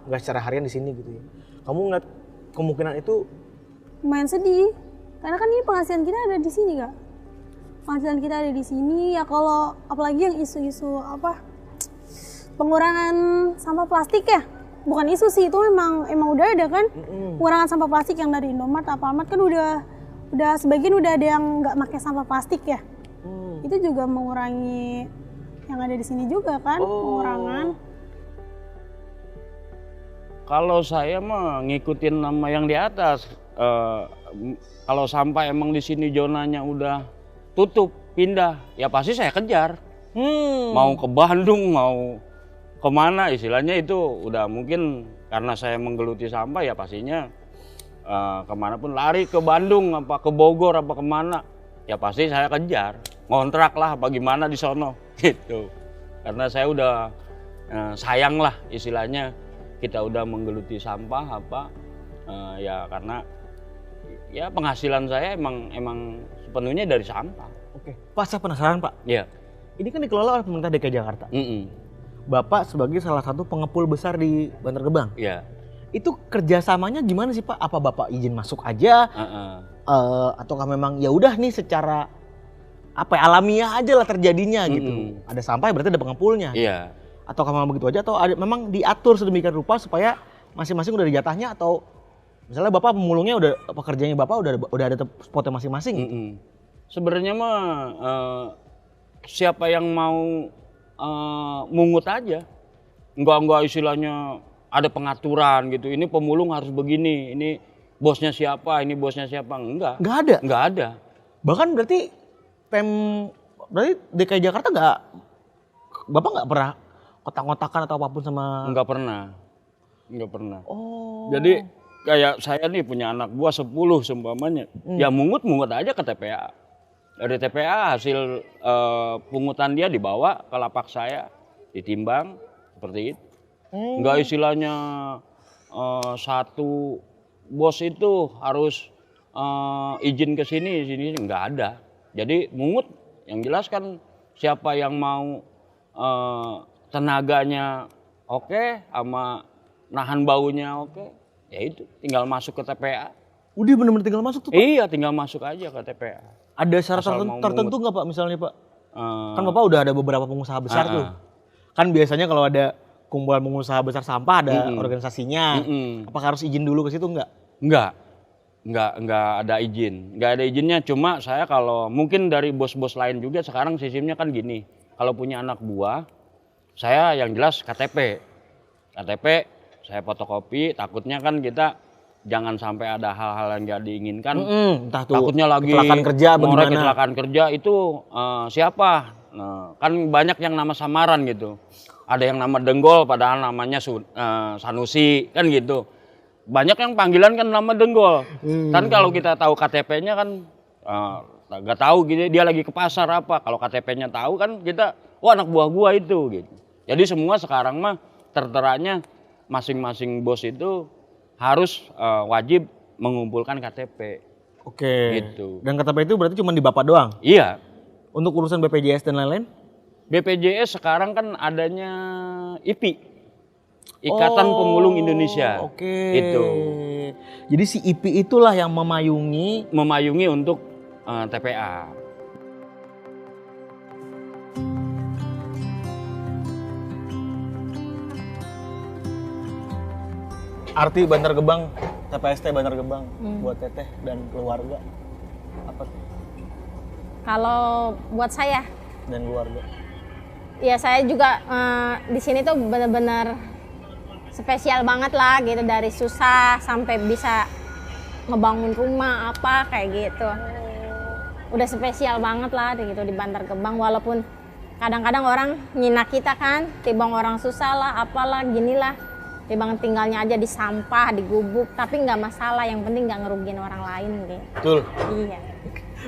nggak secara harian di sini gitu ya. Kamu ngeliat kemungkinan itu? Lumayan sedih. Karena kan ini penghasilan kita ada di sini Kak. Penghasilan kita ada di sini ya, kalau apalagi yang isu-isu pengurangan sampah plastik ya. Bukan isu sih, itu memang udah ada kan. Pengurangan sampah plastik yang dari Indomaret, Alfamart kan udah sebagian udah ada yang nggak pakai sampah plastik ya. Itu juga mengurangi yang ada di sini juga kan, pengurangan. Kalau saya mah ngikutin nama yang di atas. Kalau sampai emang di sini zonanya udah tutup, pindah, ya pasti saya kejar. Mau ke Bandung, mau kemana istilahnya itu udah mungkin karena saya menggeluti sampah ya pastinya kemanapun lari ke Bandung apa ke Bogor apa kemana ya pasti saya kejar, ngontrak lah apa gimana di sono gitu. Karena saya udah sayang lah istilahnya kita udah menggeluti sampah apa ya karena ya penghasilan saya emang sepenuhnya dari sampah. Oke, Pak saya penasaran Pak. Iya. Ini kan dikelola oleh pemerintah DKI Jakarta. Bapak sebagai salah satu pengepul besar di Bantar Gebang. Iya. Itu kerjasamanya gimana sih Pak? Apa Bapak izin masuk aja? Ataukah memang ya udah nih secara alamiah aja lah terjadinya gitu. Ada sampah berarti ada pengepulnya. Iya. Ataukah memang begitu aja atau memang diatur sedemikian rupa supaya masing-masing udah ada jatahnya, atau misalnya Bapak pemulungnya udah pekerjaannya Bapak udah ada spotnya masing-masing. Sebenarnya mah siapa yang mau mungut aja, enggak istilahnya ada pengaturan gitu. Ini pemulung harus begini, ini bosnya siapa, ini bosnya siapa, enggak. Enggak ada. Bahkan berarti DKI Jakarta Bapak nggak pernah kotak-kotakan atau apapun sama? Enggak pernah. Jadi kayak saya nih punya anak buah 10 seumpamanya, ya mungut aja ke TPA. Dari TPA hasil pungutan dia dibawa ke lapak saya, ditimbang seperti itu. Enggak istilahnya satu bos itu harus izin ke sini enggak ada. Jadi mungut yang jelas kan siapa yang mau tenaganya oke sama nahan baunya oke, ya itu tinggal masuk ke TPA. Udah bener-bener tinggal masuk tuh Pak? Iya, tinggal masuk aja ke TPA. Ada syarat Asal mau tertentu mungut. nggak Pak misalnya Pak? Eh, Kan Bapak udah ada beberapa pengusaha besar tuh. Kan biasanya kalau ada kumpulan pengusaha besar sampah ada organisasinya. Apakah harus izin dulu ke situ nggak? Enggak ada izin. Enggak ada izinnya, cuma saya kalau mungkin dari bos-bos lain juga sekarang sistemnya kan gini. Kalau punya anak buah, saya yang jelas KTP saya fotokopi, takutnya kan kita jangan sampai ada hal-hal yang nggak diinginkan. Entah tuh Takutnya lagi kecelakaan kerja ngorek bagaimana? kecelakaan kerja itu siapa? Nah, kan banyak yang nama samaran gitu. Ada yang nama Denggol padahal namanya Sanusi kan gitu. Banyak yang panggilan kan nama Denggol. Kan kalau kita tahu KTP-nya kan nggak tahu gitu dia lagi ke pasar apa. Kalau KTP-nya tahu kan kita, wah anak buah gua itu gitu. Jadi semua sekarang mah terteranya masing-masing bos itu harus wajib mengumpulkan KTP. Oke. Gitu. Dan KTP itu berarti cuma di Bapak doang? Iya. Untuk urusan BPJS dan lain-lain? BPJS sekarang kan adanya IPI. Ikatan Pemulung Indonesia. Oke. Itu Jadi si IPI itulah yang memayungi. memayungi untuk TPA. Arti Bantar Gebang, TPST Bantar Gebang buat Teteh dan keluarga apa tuh? Kalau buat saya, Dan keluarga. ya saya juga di sini tuh benar-benar spesial banget lah gitu, dari susah sampai bisa ngebangun rumah apa kayak gitu. Udah spesial banget lah gitu di Bantar Gebang, walaupun kadang-kadang orang nyina kita kan, tibang orang susah lah apalah ginilah, tibang tinggalnya aja di sampah, di gubuk, tapi nggak masalah, yang penting nggak ngerugiin orang lain gitu. Betul. Iya.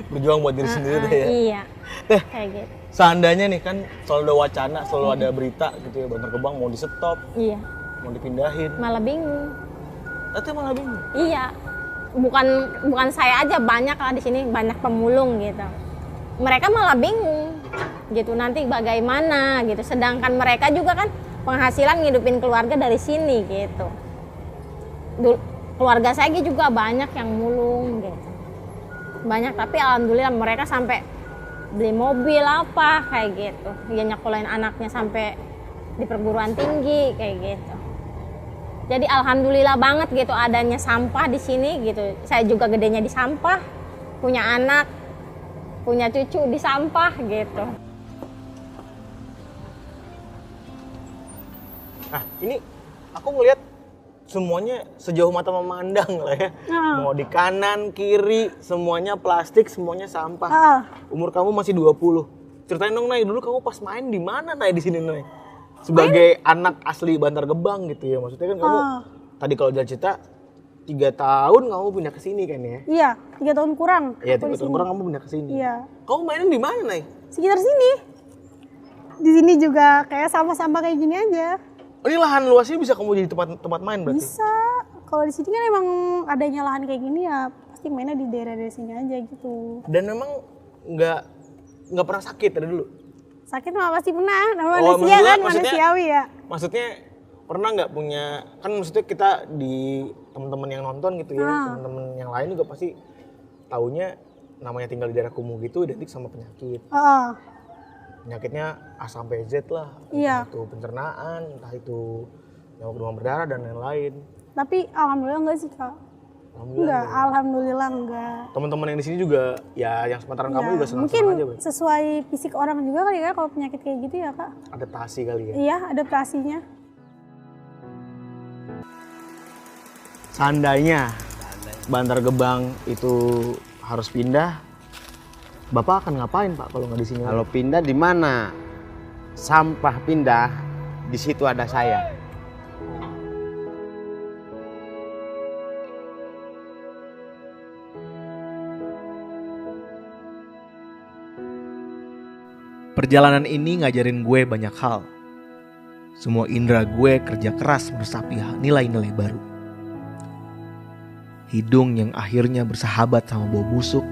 Berjuang buat diri sendiri deh ya. Iya. Teh, Kayak gitu. seandainya nih kan selalu ada wacana, selalu ada berita gitu ya, Bantar Gebang mau di stop, Iya. mau dipindahin. Malah bingung. Teteh malah bingung. Iya. Bukan saya aja, banyak lah di sini, banyak pemulung gitu. Mereka malah bingung gitu, nanti bagaimana gitu. Sedangkan mereka juga kan penghasilan ngidupin keluarga dari sini gitu. Keluarga saya juga banyak yang mulung gitu. Banyak, tapi alhamdulillah mereka sampai beli mobil apa kayak gitu. Dia nyekolahin anaknya sampai di perguruan tinggi kayak gitu. Jadi alhamdulillah banget gitu adanya sampah di sini gitu. Saya juga gedenya di sampah, punya anak, punya cucu di sampah gitu. Nah, ini aku ngeliat semuanya sejauh mata memandang lah ya. Mau di kanan, kiri, semuanya plastik, semuanya sampah. Umur kamu masih 20. Ceritain dong, Nay, dulu kamu pas main di mana, Nay, di sini, Nay? Sebagai anak asli Bantar Gebang gitu ya. Maksudnya kan kamu tadi kalau jalan cerita 3 tahun kamu pindah ke sini kan ya? Iya, 3 tahun kurang. Iya, aku di 3 tahun sini. kurang kamu pindah ke sini. Iya. Kamu mainin di mana, Nay? Sekitar sini. Di sini juga kayak sampah-sampah kayak gini aja. Oh, ini lahan luasnya bisa kamu jadi tempat main berarti? Bisa. Kalau di sini kan emang adanya lahan kayak gini ya pasti mainnya di daerah-daerah sini aja gitu. Dan memang nggak pernah sakit dari dulu? Sakit mah pasti pernah, namanya Oh, manusia kan, maksudnya- manusiawi ya. Maksudnya pernah nggak punya, kan maksudnya kita di teman-teman yang nonton gitu ya, teman-teman yang lain juga pasti taunya namanya tinggal di daerah kumuh gitu identik sama penyakit. Penyakitnya A sampai Z lah, Iya. entah itu pencernaan, entah itu nyamuk demam berdarah dan lain-lain. Tapi alhamdulillah enggak sih kak. Enggak, alhamdulillah enggak. Teman-teman yang di sini juga ya yang sepantaran kamu juga Mungkin senang-senang aja, Bay. sesuai fisik orang juga kali ya kalau penyakit kayak gitu ya kak. Adaptasi kali ya. Iya, adaptasinya. Seandainya Bantar Gebang itu harus pindah, Bapak akan ngapain Pak kalau nggak di sini? Kalau pindah di mana sampah pindah, di situ ada saya. Perjalanan ini ngajarin gue banyak hal. Semua indera gue kerja keras meresapi nilai-nilai baru. Hidung yang akhirnya bersahabat sama bau busuk.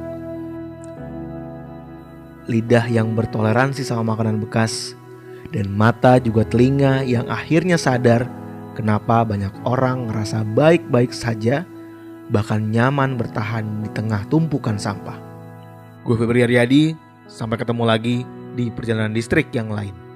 Lidah yang bertoleransi sama makanan bekas. Dan mata juga telinga yang akhirnya sadar kenapa banyak orang ngerasa baik-baik saja, bahkan nyaman bertahan di tengah tumpukan sampah. Gue Febri Haryadi, sampai ketemu lagi di perjalanan distrik yang lain.